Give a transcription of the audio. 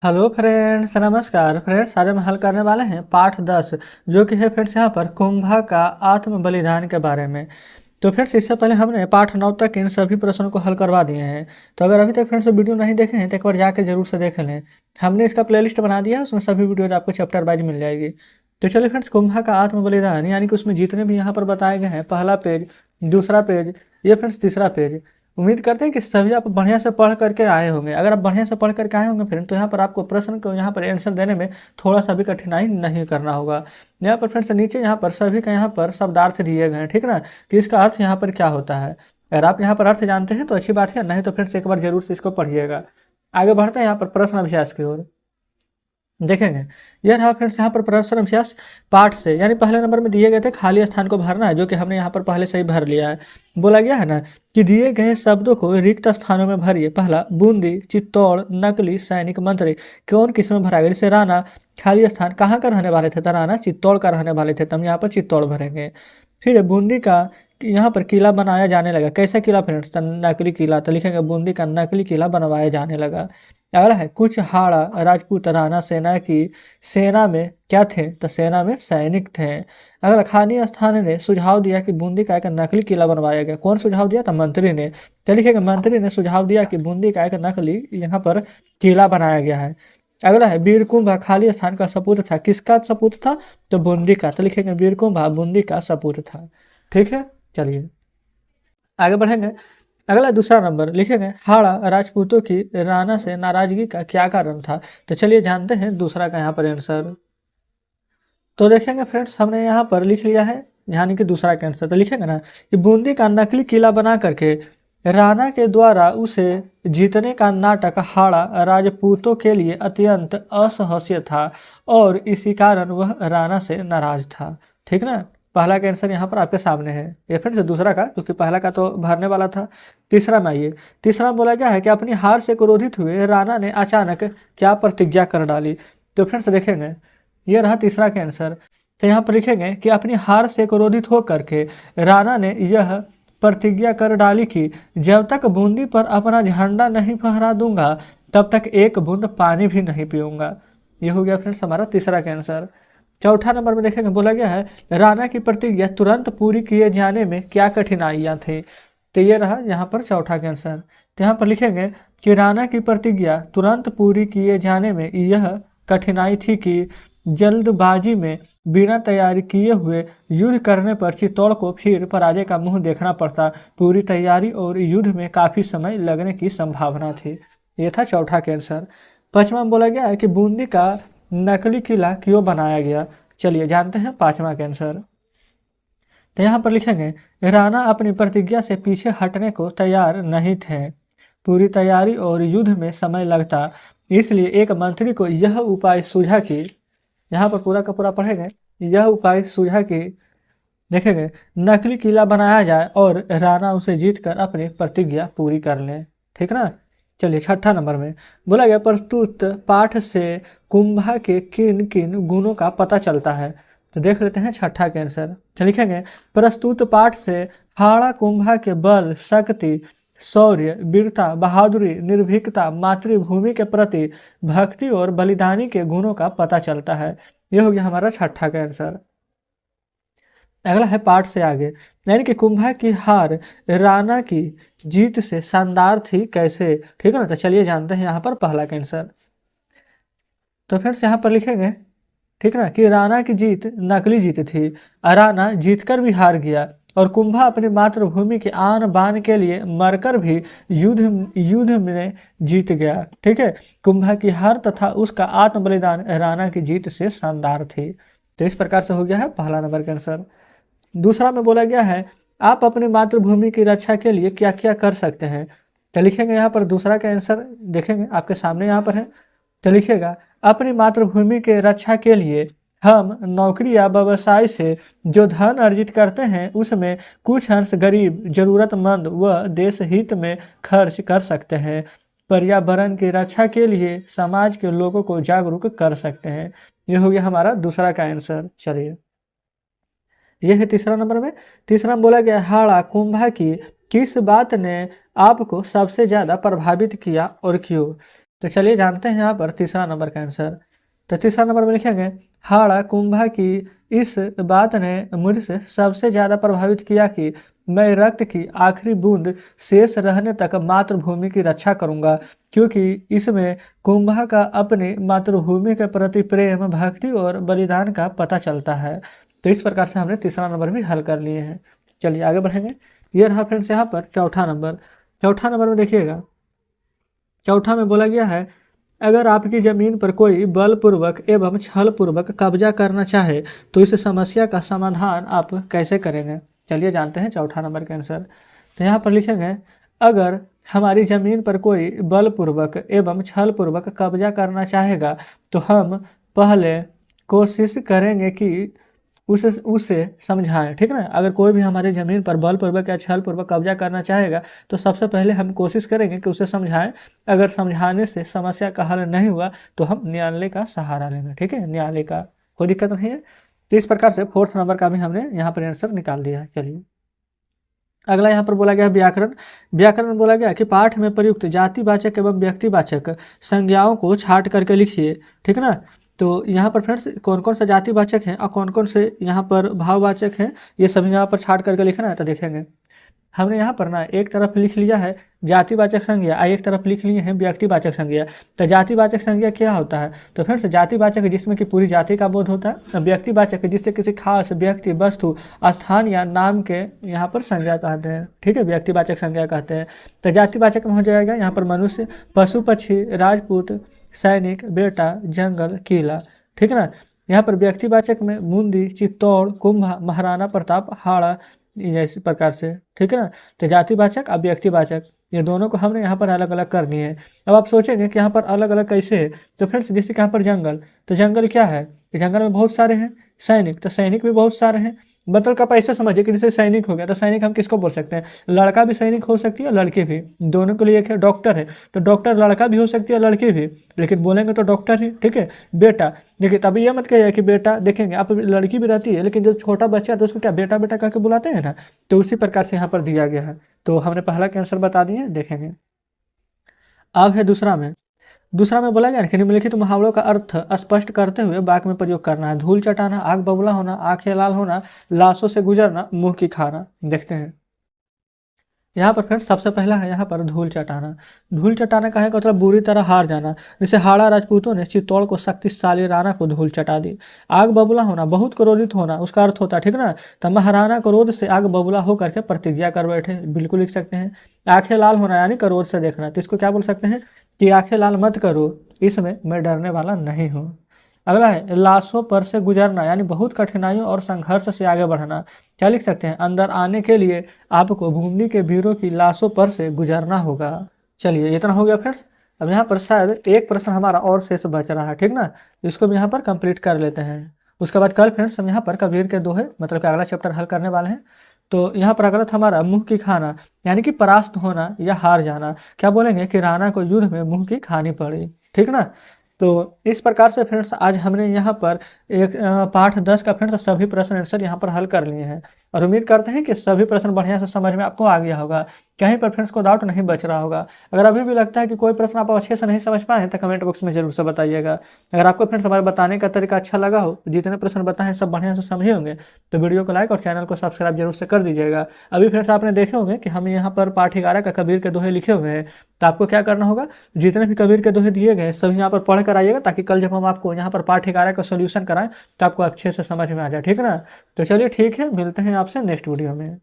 Hello friends, नमस्कार friends. आज हम हल करने वाले हैं पाठ 10, जो कि है फ्रेंड्स यहाँ पर कुंभा का आत्म बलिदान के बारे में। तो फ्रेंड्स, इससे पहले हमने पाठ 9 तक इन सभी प्रश्नों को हल करवा दिए हैं। तो अगर अभी तक फ्रेंड्स वीडियो नहीं देखे हैं तो एक बार जाके जरूर से देख लें। हमने इसका प्लेलिस्ट बना दिया है, उसमें सभी वीडियोज आपको चैप्टर वाइज मिल जाएगी। तो चलिए फ्रेंड्स, कुंभा का आत्म बलिदान यानी कि उसमें जितने भी यहाँ पर बताए गए हैं, पहला पेज, दूसरा पेज, ये फ्रेंड्स तीसरा पेज। उम्मीद करते हैं कि सभी आप बढ़िया से पढ़ करके आए होंगे। अगर आप बढ़िया से पढ़ करके आए होंगे फ्रेंड, तो यहाँ पर आपको प्रश्न को यहाँ पर आंसर देने में थोड़ा सा भी कठिनाई नहीं करना होगा। यहाँ पर फ्रेंड्स नीचे यहाँ पर सभी का यहाँ पर शब्दार्थ दिए गए हैं, ठीक ना, कि इसका अर्थ यहाँ पर क्या होता है। अगर आप यहाँ पर अर्थ जानते हैं तो अच्छी बात है, नहीं तो फ्रेंड्स एक बार जरूर से इसको पढ़िएगा। आगे बढ़ते हैं यहाँ पर प्रश्न अभ्यास की ओर। देखेंगे, यह रहा फ्रेंड्स यहाँ पर प्रश्न अभ्यास पाठ से, यानी पहले नंबर में दिए गए थे खाली स्थान को भरना है, जो कि हमने यहाँ पर पहले से ही भर लिया है। बोला गया है ना कि दिए गए शब्दों को रिक्त स्थानों में भरिए। पहला, बूंदी, चित्तौड़, नकली, सैनिक, मंत्री। कौन किस में भरा गया? जैसे राणा, खाली स्थान कहाँ का रहने वाले थे? तो राणा चित्तौड़ का रहने वाले थे, तो हम यहाँ पर चित्तौड़ भरेंगे। फिर बूंदी का यहाँ पर किला बनाया जाने लगा। कैसा किला फ्रेंड्स? तो नकली किला, तो लिखेंगे बूंदी का नकली किला बनवाया जाने लगा। अगला है, कुछ हाड़ा राजपूत राणा सेना में क्या थे? तो सेना में सैनिक थे। अगला, खानी स्थान ने सुझाव दिया कि बूंदी का एक नकली किला बनवाया गया। कौन सुझाव दिया? था मंत्री ने। तो लिखेगा मंत्री ने सुझाव दिया कि बूंदी का एक नकली यहाँ पर किला बनाया गया है। अगला है, वीरकुंभा खाली स्थान का सपूत था। किसका सपूत था? तो बूंदी का। तो लिखेंगे वीरकुंभा बूंदी का सपूत था। ठीक है, चलिए आगे बढ़ेंगे। अगला दूसरा नंबर लिखेंगे, हाड़ा राजपूतों की राणा से नाराजगी का क्या कारण था? तो चलिए जानते हैं दूसरा का यहाँ पर आंसर। तो देखेंगे फ्रेंड्स, हमने यहाँ पर लिख लिया है यानी कि दूसरा का आंसर। तो लिखेंगे ना कि बूंदी का नकली किला बना करके राणा के द्वारा उसे जीतने का नाटक हाड़ा राजपूतों के लिए अत्यंत असहस्य था और इसी कारण वह राणा से नाराज था। ठीक ना, पहला का आंसर यहाँ पर आपके सामने है। ये फ्रेंड्स दूसरा का, क्योंकि पहला का तो भरने वाला था। तीसरा में आइए, तीसरा में बोला गया है कि अपनी हार से क्रोधित हुए राणा ने अचानक क्या प्रतिज्ञा कर डाली? तो फ्रेंड्स देखेंगे, ये रहा तीसरा का आंसर। तो यहाँ पर लिखेंगे कि अपनी हार से क्रोधित होकर के राणा ने यह प्रतिज्ञा कर डाली कि जब तक बूंदी पर अपना झंडा नहीं फहरा दूंगा तब तक एक बूंद पानी भी नहीं पीऊंगा। ये हो गया फ्रेंड्स हमारा तीसरा का आंसर। चौथा नंबर में देखेंगे, बोला गया है राणा की प्रतिज्ञा तुरंत पूरी किए जाने में क्या कठिनाइयां थी? तो ये रहा यहाँ पर चौथा का आंसर। तो यहाँ पर लिखेंगे कि राणा की प्रतिज्ञा तुरंत पूरी किए जाने में यह कठिनाई थी कि जल्दबाजी में बिना तैयारी किए हुए युद्ध करने पर चित्तौड़ को फिर पराजय का मुंह देखना पड़ता। पूरी तैयारी और युद्ध में काफी समय लगने की संभावना थी। ये था चौथा का आंसर। पांचवा में बोला गया है कि बूंदी का नकली किला क्यों बनाया गया? चलिए जानते हैं पांचवा का आंसर। तो यहाँ पर लिखेंगे, राणा अपनी प्रतिज्ञा से पीछे हटने को तैयार नहीं थे। पूरी तैयारी और युद्ध में समय लगता, इसलिए एक मंत्री को यह उपाय सूझा कि, यहाँ पर पूरा का पूरा पढ़ेंगे, यह उपाय सूझा कि देखेंगे नकली किला बनाया जाए और राणा उसे जीतकर अपनी प्रतिज्ञा पूरी कर ले। ठीक ना, चलिए छठा नंबर में बोला गया, प्रस्तुत पाठ से कुंभा के किन किन गुणों का पता चलता है? तो देख लेते हैं छठा के आंसर। तो लिखेंगे, प्रस्तुत पाठ से हाड़ा कुंभा के बल, शक्ति, शौर्य, वीरता, बहादुरी, निर्भीकता, मातृभूमि के प्रति भक्ति और बलिदानी के गुणों का पता चलता है। यह हो गया हमारा छठा का आंसर। अगला है पाठ से आगे, यानी कि कुंभा की हार राणा की जीत से शानदार थी कैसे? ठीक है ना, तो चलिए जानते हैं यहाँ पर पहला का आंसर। तो फ्रेंड्स यहाँ पर लिखेंगे, ठीक है ना, कि राणा की जीत नकली जीत थी। राणा जीतकर भी हार गया और कुंभा अपनी मातृभूमि के आन बान के लिए मरकर भी युद्ध में जीत गया। ठीक है, कुंभा की हार तथा उसका आत्म बलिदान राणा की जीत से शानदार थी। तो इस प्रकार से हो गया है पहला नंबर का आंसर। दूसरा में बोला गया है, आप अपनी मातृभूमि की रक्षा के लिए क्या क्या कर सकते हैं? तो लिखेंगे यहाँ पर दूसरा का आंसर, देखेंगे आपके सामने यहाँ पर है। तो लिखेगा, अपनी मातृभूमि के रक्षा के लिए हम नौकरी या व्यवसाय से जो धन अर्जित करते हैं उसमें कुछ अंश गरीब, जरूरतमंद व देश हित में खर्च कर सकते हैं। पर्यावरण की रक्षा के लिए समाज के लोगों को जागरूक कर सकते हैं। ये हो गया हमारा दूसरा का आंसर। चलिए यह है तीसरा नंबर में। तीसरा में बोला गया, हाड़ा कुंभा की किस बात ने आपको सबसे ज्यादा प्रभावित किया और क्यों? तो चलिए जानते हैं यहाँ पर तीसरा नंबर का आंसर। तो तीसरा नंबर में लिखेंगे, हाड़ा कुंभा की इस बात ने मुझसे सबसे ज़्यादा प्रभावित किया कि मैं रक्त की आखिरी बूंद शेष रहने तक मातृभूमि की रक्षा करूंगा, क्योंकि इसमें कुंभा का अपनी मातृभूमि के प्रति प्रेम, भक्ति और बलिदान का पता चलता है। तो इस प्रकार से हमने तीसरा नंबर भी हल कर लिए हैं। चलिए आगे बढ़ेंगे। ये रहा फ्रेंड्स यहाँ पर चौथा नंबर। चौथा नंबर में देखिएगा, चौथा में बोला गया है, अगर आपकी ज़मीन पर कोई बलपूर्वक एवं छलपूर्वक कब्जा करना चाहे तो इस समस्या का समाधान आप कैसे करेंगे। चलिए जानते हैं चौथा नंबर का आंसर। तो यहाँ पर लिखेंगे, अगर हमारी ज़मीन पर कोई बलपूर्वक एवं छलपूर्वक कब्जा करना चाहेगा तो हम पहले कोशिश करेंगे कि उसे समझाएं। ठीक है ना, अगर कोई भी हमारी ज़मीन पर बलपूर्वक या छलपूर्वक कब्जा करना चाहेगा तो सबसे पहले हम कोशिश करेंगे कि उसे समझाएं। अगर समझाने से समस्या का हल नहीं हुआ तो हम न्यायालय का सहारा लेंगे। ठीक है, न्यायालय का, कोई दिक्कत नहीं है। तो इस प्रकार से फोर्थ नंबर का भी हमने यहाँ पर आंसर निकाल दिया है। चलिए अगला यहाँ पर बोला गया व्याकरण। व्याकरण बोला गया कि पाठ में प्रयुक्त जातिवाचक एवं व्यक्तिवाचक संज्ञाओं को छांट करके लिखिए। ठीक है ना, तो यहाँ पर फ्रेंड्स कौन कौन सा जातिवाचक हैं और कौन कौन से यहाँ पर भाववाचक हैं, ये सभी यहाँ पर छांट करके लिखना है। तो देखेंगे हमने यहाँ पर ना एक तरफ लिख लिया है जातिवाचक संज्ञा, एक तरफ लिख लिए हैं व्यक्तिवाचक संज्ञा। तो जातिवाचक संज्ञा क्या होता है, तो फ्रेंड्स जातिवाचक जिसमें कि पूरी जाति का बोध होता है। व्यक्तिवाचक जिससे किसी खास व्यक्ति, वस्तु, स्थान या नाम के यहाँ पर संज्ञा कहते हैं। ठीक है, व्यक्तिवाचक संज्ञा कहते हैं। तो जातिवाचक में हो जाएगा यहाँ पर मनुष्य, पशु पक्षी, राजपूत, सैनिक, बेटा, जंगल, किला। ठीक है ना, यहाँ पर व्यक्तिवाचक में बूंदी, चित्तौड़, कुंभा, महाराणा प्रताप, हाड़ा, इस प्रकार से। ठीक है ना, तो जातिवाचक और व्यक्तिवाचक ये दोनों को हमने यहाँ पर अलग अलग करनी है। अब आप सोचेंगे कि यहाँ पर अलग अलग कैसे है, तो फ्रेंड्स जैसे कि यहाँ पर जंगल, तो जंगल क्या है कि जंगल में बहुत सारे हैं। सैनिक, तो सैनिक भी बहुत सारे हैं। मतलब आप ऐसे समझिए कि जैसे सैनिक हो गया, तो सैनिक हम किसको बोल सकते हैं, लड़का भी सैनिक हो सकती है, लड़की भी, दोनों के लिए एक है। डॉक्टर है तो डॉक्टर लड़का भी हो सकती है, लड़की भी, लेकिन बोलेंगे तो डॉक्टर ही। ठीक है, बेटा, देखिए तभी ये मत कहिए कि बेटा, देखेंगे आप लड़की भी रहती है लेकिन जो छोटा बच्चा है तो उसको क्या बेटा बेटा कह के बुलाते हैं ना, तो उसी प्रकार से यहाँ पर दिया गया है। तो हमने पहला का आंसर बता दिए, देखेंगे। अब है दूसरा में। दूसरा में बोला गया कि निम्नलिखित मुहावरों का अर्थ स्पष्ट करते हुए वाक्य में प्रयोग करना है। धूल चटाना, आग बबूला होना, आंखें लाल होना, लाशों से गुजरना, मुंह की खाना। देखते हैं यहाँ पर फ्रेंड्स सबसे पहला है यहाँ पर धूल चटाना। धूल चटाना का है मतलब बुरी तरह हार जाना। जैसे हाड़ा राजपूतों ने चित्तौड़ को शक्तिशाली राणा को धूल चटा दी। आग बबूला होना, बहुत क्रोधित होना, उसका अर्थ होता है। ठीक ना, तो महाराणा क्रोध से आग बबूला होकर के प्रतिज्ञा कर बैठे, बिल्कुल लिख सकते हैं। आंखें लाल होना यानी क्रोध से देखना, तो इसको क्या बोल सकते हैं कि आंखें लाल मत करो, इसमें मैं डरने वाला नहीं हूँ। अगला है लाशों पर से गुजरना यानी बहुत कठिनाइयों और संघर्ष से आगे बढ़ना। क्या लिख सकते हैं, अंदर आने के लिए आपको बूंदी के वीरों की लाशों पर से गुजरना होगा। चलिए इतना हो गया फ्रेंड्स। अब यहाँ पर शायद एक प्रश्न हमारा और शेष बच रहा है। ठीक ना, इसको भी यहाँ पर कंप्लीट कर लेते हैं। उसके बाद कल फ्रेंड्स हम यहाँ पर कबीर के दोहे मतलब कि अगला चैप्टर हल करने वाले हैं। तो यहाँ पर अगला था हमारा मुंह की खाना यानी कि परास्त होना या हार जाना। क्या बोलेंगे कि राणा को युद्ध में मुंह की खानी पड़ी। ठीक ना, तो इस प्रकार से फ्रेंड्स आज हमने यहाँ पर एक पाठ 10 का फ्रेंड्स सभी प्रश्न आंसर यहाँ पर हल कर लिए हैं और उम्मीद करते हैं कि सभी प्रश्न बढ़िया से समझ में आपको आ गया होगा, कहीं पर फ्रेंड्स को डाउट नहीं बच रहा होगा। अगर अभी भी लगता है कि कोई प्रश्न आप अच्छे से नहीं समझ पाए तो कमेंट बॉक्स में जरूर से बताइएगा। अगर आपको फ्रेंड्स हमारे बताने का तरीका अच्छा लगा हो, जितने प्रश्न बताए सब बढ़िया से समझे होंगे, तो वीडियो को लाइक और चैनल को सब्सक्राइब जरूर से कर दीजिएगा। अभी फ्रेंड्स आपने देखे होंगे कि हम यहाँ पर पाठ 11 का कबीर के दोहे लिखे हुए हैं, तो आपको क्या करना होगा, जितने भी कबीर के दोहे दिए गए सभी यहाँ पर पढ़ कर आइएगा, ताकि कल जब हम आपको यहाँ पर पाठ 11 का सोल्यूशन कराएं तो आपको अच्छे से समझ में आ जाए। ठीक है ना, तो चलिए ठीक है, मिलते हैं आपसे नेक्स्ट वीडियो में।